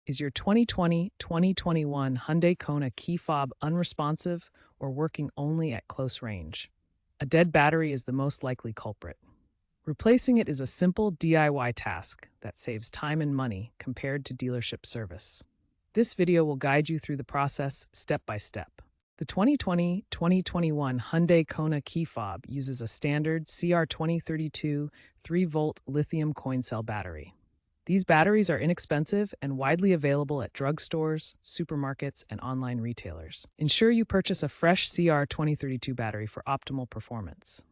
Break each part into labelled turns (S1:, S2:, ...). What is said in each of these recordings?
S1: Is your 2020-2021 Hyundai Kona key fob unresponsive or working only at close range? A dead battery is the most likely culprit. Replacing it is a simple DIY task that saves time and money compared to dealership service. This video will guide you through the process step by step. The 2020-2021 Hyundai Kona key fob uses a standard CR2032 3-volt lithium coin cell battery. These batteries are inexpensive and widely available at drugstores, supermarkets, and online retailers. Ensure you purchase a fresh CR2032 battery for optimal performance.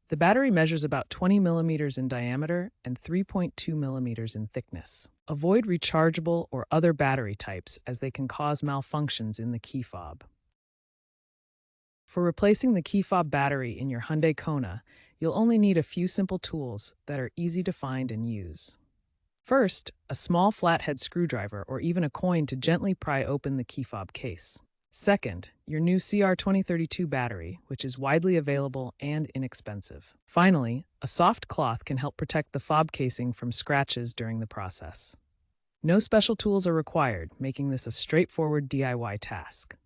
S1: The battery measures about 20 millimeters in diameter and 3.2 millimeters in thickness. Avoid rechargeable or other battery types as they can cause malfunctions in the key fob. For replacing the key fob battery in your Hyundai Kona, you'll only need a few simple tools that are easy to find and use. First, a small flathead screwdriver or even a coin to gently pry open the key fob case. Second, your new CR2032 battery, which is widely available and inexpensive. Finally, a soft cloth can help protect the fob casing from scratches during the process. No special tools are required, making this a straightforward DIY task.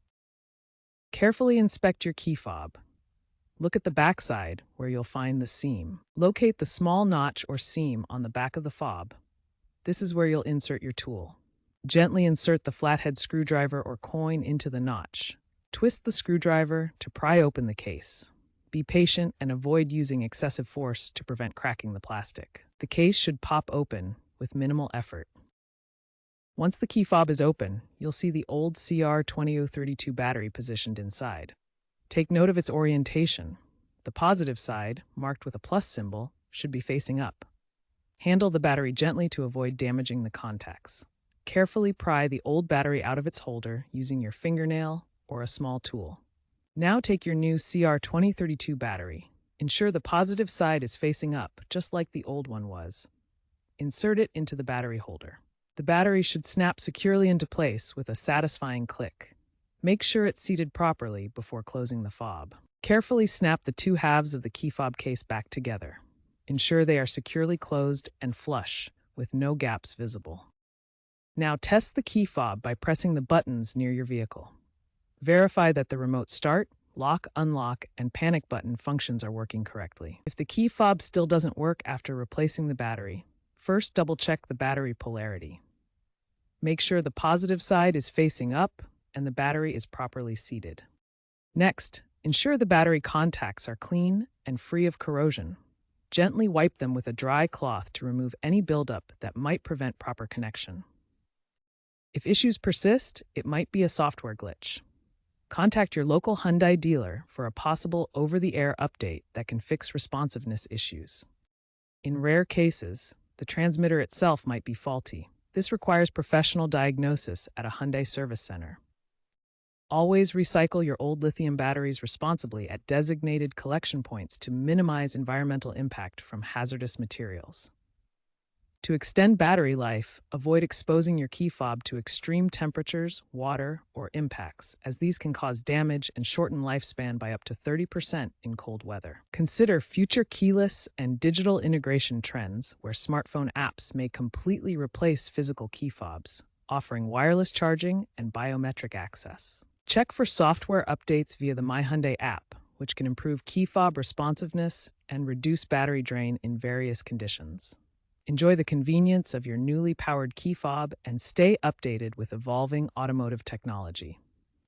S1: Carefully inspect your key fob. Look at the backside, where you'll find the seam. Locate the small notch or seam on the back of the fob. This is where you'll insert your tool. Gently insert the flathead screwdriver or coin into the notch. Twist the screwdriver to pry open the case. Be patient and avoid using excessive force to prevent cracking the plastic. The case should pop open with minimal effort. Once the key fob is open, you'll see the old CR2032 battery positioned inside. Take note of its orientation. The positive side, marked with a plus symbol, should be facing up. Handle the battery gently to avoid damaging the contacts. Carefully pry the old battery out of its holder using your fingernail or a small tool. Now take your new CR2032 battery. Ensure the positive side is facing up, just like the old one was. Insert it into the battery holder. The battery should snap securely into place with a satisfying click. Make sure it's seated properly before closing the fob. Carefully snap the two halves of the key fob case back together. Ensure they are securely closed and flush, with no gaps visible. Now test the key fob by pressing the buttons near your vehicle. Verify that the remote start, lock, unlock, and panic button functions are working correctly. If the key fob still doesn't work after replacing the battery, first double-check the battery polarity. Make sure the positive side is facing up and the battery is properly seated. Next, ensure the battery contacts are clean and free of corrosion. Gently wipe them with a dry cloth to remove any buildup that might prevent proper connection. If issues persist, it might be a software glitch. Contact your local Hyundai dealer for a possible over-the-air update that can fix responsiveness issues. In rare cases, the transmitter itself might be faulty. This requires professional diagnosis at a Hyundai service center. Always recycle your old lithium batteries responsibly at designated collection points to minimize environmental impact from hazardous materials. To extend battery life, avoid exposing your key fob to extreme temperatures, water, or impacts, as these can cause damage and shorten lifespan by up to 30% in cold weather. Consider future keyless and digital integration trends where smartphone apps may completely replace physical key fobs, offering wireless charging and biometric access. Check for software updates via the My Hyundai app, which can improve key fob responsiveness and reduce battery drain in various conditions. Enjoy the convenience of your newly powered key fob and stay updated with evolving automotive technology.